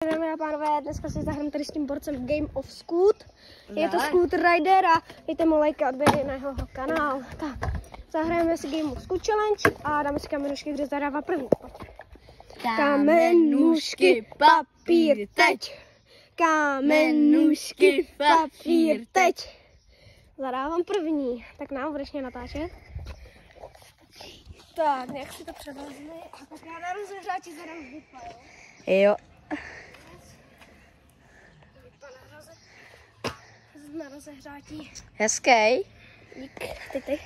Dámy a pánové, dneska si zahrám tady s tím borcem Game of Scoot. Je to Scooter Rider a dejte mu like a odběry na jeho kanál. Tak, zahrajeme si Game of Scoot Challenge a dáme si kamenušky, kde zadává první. Kamenušky, papír, teď. Kamenušky, papír, teď. Zadávám první, tak nám budeš mě natáčet. Tak, jak si to převezme, a pak já na rozehřátí zadám vypa, jo? Na rozehřátí. Hezký. Dík, ty.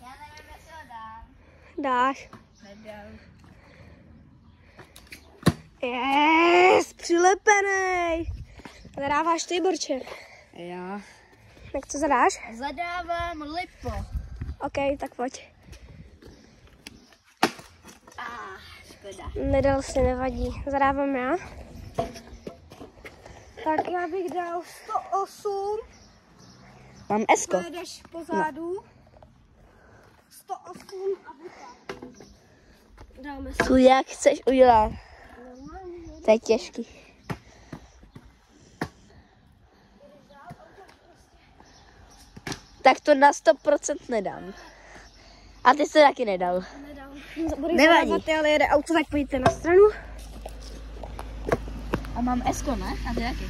Já nevím, jestli ho dám. Dáš. Nedám. Yes, přilepenej. Zadáváš ty, borče. Jo. Tak co zadáš? Zadávám lipo. OK, tak pojď. Škoda. Nedal si, nevadí. Zadávám já. Tak já bych dal 108. Mám esko. Pojedeš pozadu. No. 108 a vypa. Dáme si. Tu jak chceš udělat. To je těžký. Tak to na 100% nedám. A ty jsi to taky nedal. Nedal. Budeš Nevadí. zadávat, ale jede auto, tak pojďte na stranu. A mám esko, ne? A ty taky?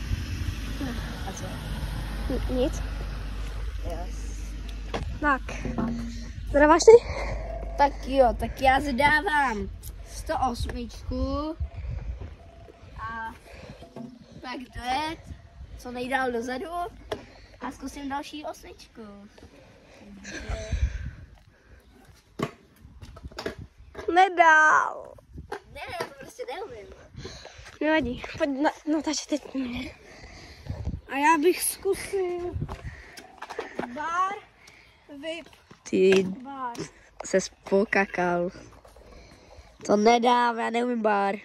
A co? Nic. Yes. Tak. Zadáváš ty? Tak jo, tak já zadávám 108 a pak dojet co nejdál dozadu a zkusím další 8. Nedal. Ne, já to prostě neumím. Nevadí. Pojď natáčet teď mě. A já bych zkusil bar, vyp, Ty bar. se pokakal. To nedám, já neumím bar.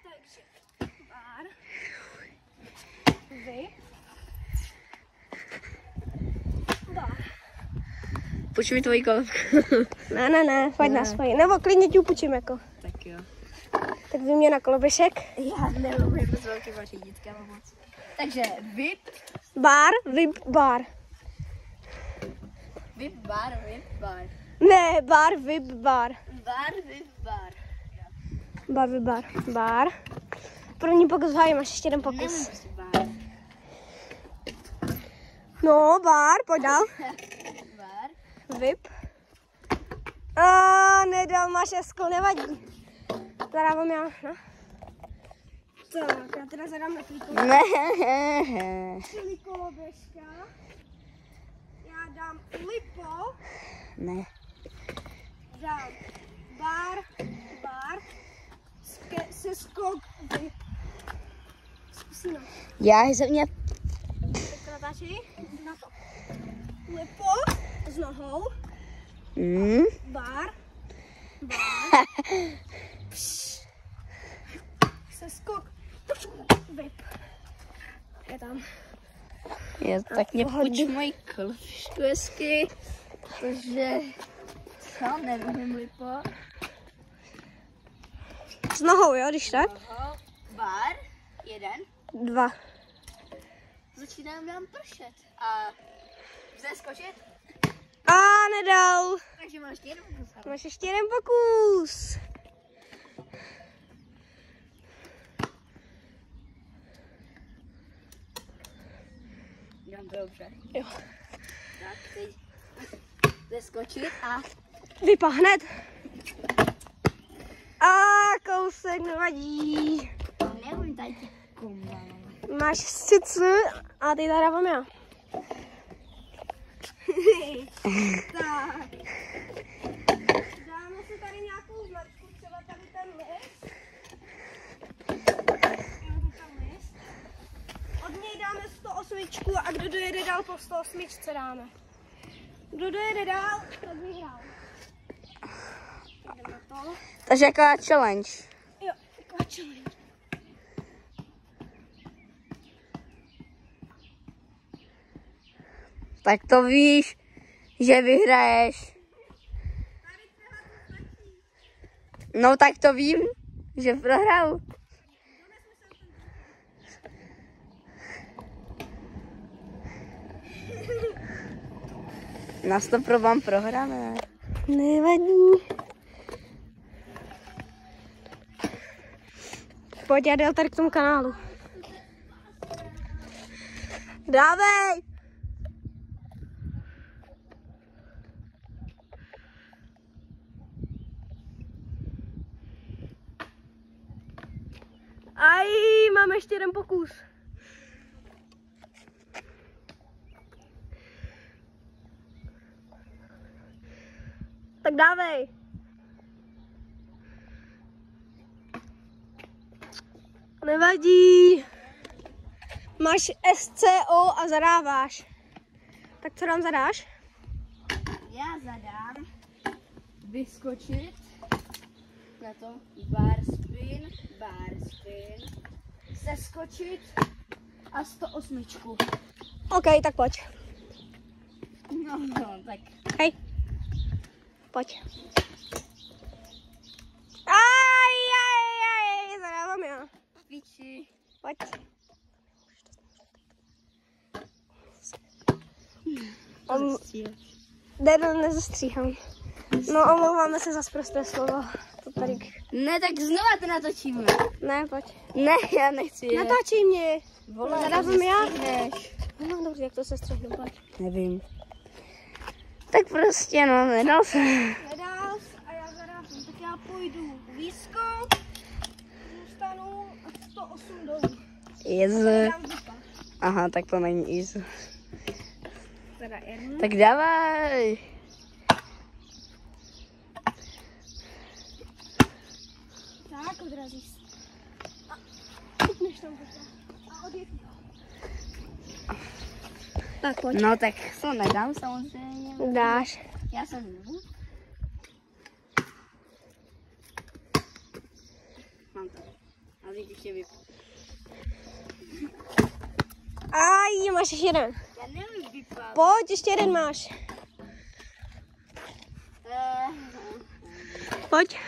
Takže bar, vyp, bar. Půjč mi tvojí kolobku. Ne, pojď na svoji. Nebo klidně ti upůjčím jako. Tak jo. Tak vyměna koloběšek. Já neumím s velkýma řídítkama moc. Takže vyp, Bar, vyp, bar. vyp, bar, vyp, bar. Ne, bar, vyp, bar. Bar, vyp, bar. Bar, vyp, bar. Bar. První pokus hájí, máš ještě jeden Neumím pokus. prostě bar. No, bar, pojď dál. Bar. Vyp. Nedal, máš esko, nevadí. Zadávám já, no. Tak, já teda zadám na tvý koloběžka. Já dám lipo, Ne. dám bar, se skok, vyp. Zkusíme. Já jsem mě... Tak natáčí, na to. Lipo s nohou, bar. Seskok, vyp. Je tam. Je, tak mě půjč mojí koloběžku hezky. Protože... Co? Nevím, lipo. S nohou, jo, když tak? Bar. 1. 2. Začínám nám pršet. A... Zeskočit? Nedal. Takže máš ještě jeden pokus. Máš ještě jeden pokus. Dělám to dobře. Jo. Tak, teď zeskočit a... Vypa hned. Kousek, nevadí. Neumím tady ty kombinovat. Máš sice a ty zadávám já. Tak. Dáme si tady nějakou značku, třeba tady ten list. Od něj dáme 108 a kdo dojede dál po 108 dáme. Kdo dojede dál, tak vyhrál. Jdeme na to. Takže jaká challenge? Jo, taková challenge. Tak to víš, že vyhraješ. No tak to vím, že prohrál. Na 100 vám prohráme. Nevadí. Pojď, já jdu tady k tomu kanálu. Dávej! Aj, máme ještě jeden pokus. Tak dávej. Nevadí. Máš SCO a zadáváš. Tak co nám zadáš? Já zadám vyskočit na to bar spin, seskočit a 108. OK, tak pojď. No, tak. Hej. Pojď. Aj, zadávám já. Píči. Pojď. Nezastříhám. No, omlouváme se za sprosté slovo. To tady... Ne, tak znova to natočíme. Ne, pojď. Ne, já nechci. Natáčej mě. Vole, zadávám já. Stříhneš. No, dobře, jak to se střihnu, pojď. Nevím. Tak prostě, no, nedal se. Nedal a já zadávám. Tak já půjdu výskok, zůstanu a 108 dolů. Jezu. Aha, tak to není easy. Teda R. Tak dávaj. Tak, odrazíš se. A kupneš tam pošla. A odjetni. Tak, pojď. No, tak to nedám samozřejmě. Dáš. Já jsem nebudu. Mám to. A teď ještě vypnu. Aj, máš ještě jeden. Já nevím vypát. Pojď, ještě jeden máš. Pojď.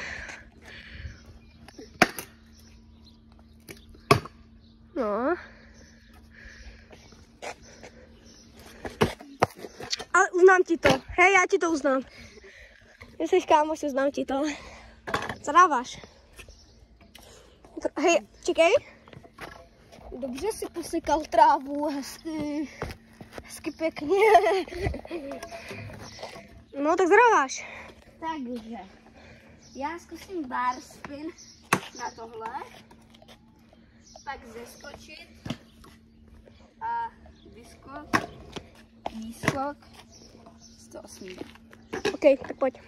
No. Ale uznám ti to. Hej, já ti to uznám. Jsi kámoš, uznám ti to. Co dáváš? Hej, čekej. Dobře si posekal trávu, hezky. Hezky pěkně. No, tak zadáváš. Takže já zkusím bar spin na tohle, pak zeskočit a výskok 108. OK, tak pojď.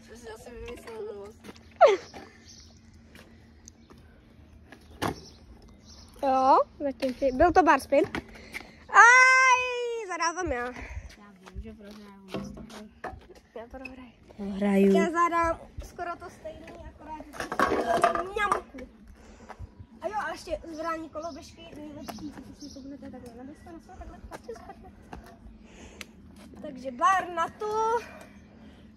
Co si zase vymyslel znovu? Jo, zatím si. Byl to bar spin. Aj, zadávám já. Já vím, že prohraju. Já prohraju. Prohraju. Já zadám skoro to stejný, akorát mňamku. A jo, a ještě zvrání koloběžky, nejlepší, co si to budete takhle namyslet, takhle špatně. Takže bar na to,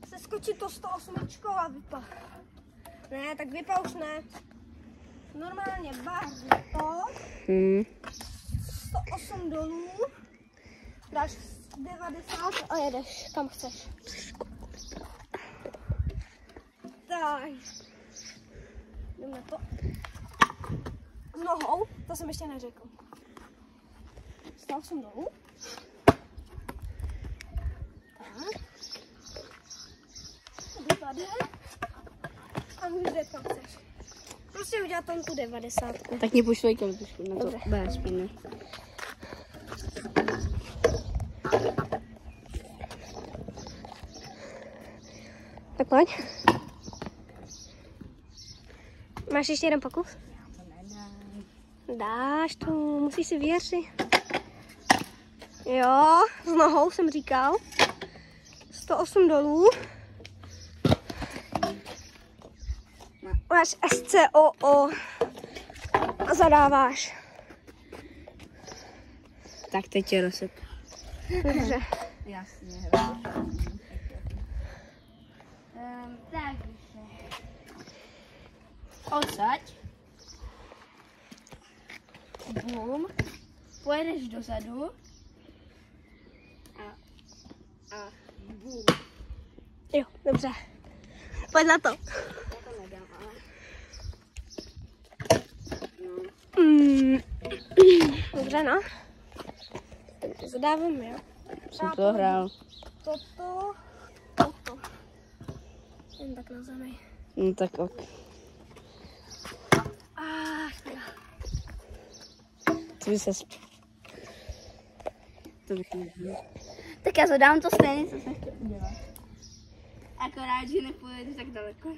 se skočí to 108 a vypa. Ne, tak vypa už ne. Normálně bar na to, 108 dolů, dáš 90 a jedeš kam chceš. Tak, jdem na to. S nohou, to jsem ještě neřekl. 108 dolů. Tak. Vypadne. A můžeš jít kam chceš. Prostě udělat tam tu 90. Tak mě pošlej keltušku na to Dobře. bar spin. Tak pojď. Máš ještě jeden pokus? Já to nedám. Dáš to, musíš si věřit. Jo, s nohou jsem říkal. 108 dolů. Máš SCOO a zadáváš. Tak teď je rozsep. Dobře. Jasně. Takže odsaď. Bum. Pojedeš dozadu. A bum. Jo, dobře. Pojď na to. Já to nedám, ale... Dobře, no. Takže zadáváme, jo. Jsem to hrál. Toto. Jen tak na zemi. No tak ok. Škoda. Co by se... To bych nevěděl. Tak já zadám to stejně, co jsem chtěl udělat. Akorát, že nepojedu tak daleko.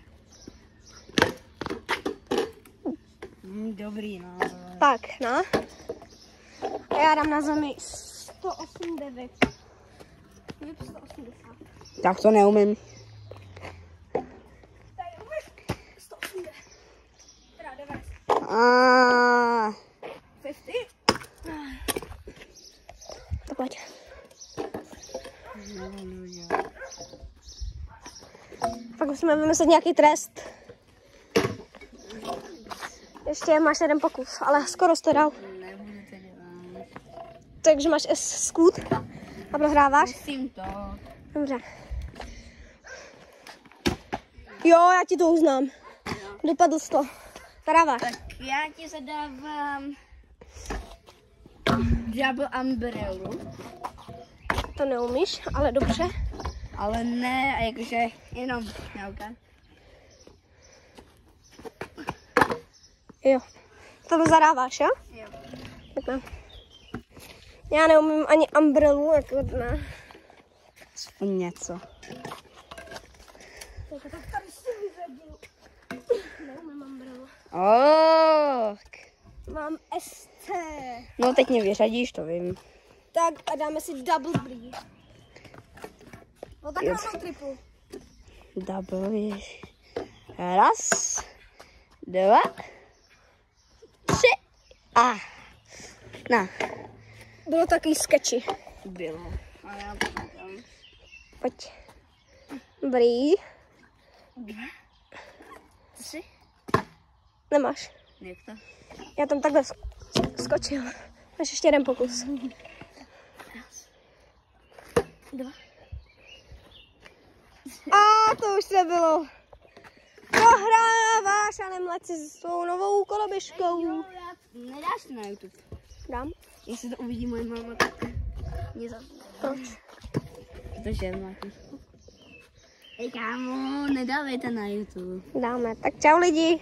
Dobrý, no. Tak, no. A já dám na zemi 108,9. 180. Tak to neumím. Tady umíš? 180. Teda 90. 50. Tak pojď. Pak musíme vymyslet nějaký trest. Ještě máš jeden pokus, ale skoro jsi to dal. Nebudu to dělat. Takže máš S-scoot a prohráváš? Musím to. Dobře. Jo, já ti to uznám. Dopadl jsi to. Prohráváš. Tak já ti zadávám double umbrellu. To neumíš, ale dobře. Ale ne, jakože jenom nauka. Jo. To zadáváš, jo? Jo. Tak ne. Já neumím ani umbrellu, jako ne. Aspoň něco. Tak tady si vyřadil. Neumím umbrellu. Mám ST. No teď mě vyřadíš, to vím. Tak a dáme si double blí. No tak Yes. mám triple. Double ježiš. Raz, dva, tři. Na. Bylo takový sketchy. Bylo. A já to dám. Pojď. Dobrý. Dva, tři. Nemáš. Jak to? Já tam takhle skočil. Máš ještě jeden pokus. Dva. A to už se bylo. Prohráváš a nemlať si s svou novou koloběžkou. Nedáš to na YouTube. Dám. Jestli to uvidí moje máma, tak mě zavřu. Proč? Protože mladý. Ej kámo, nedávejte na YouTube. Dáme. Tak čau lidi.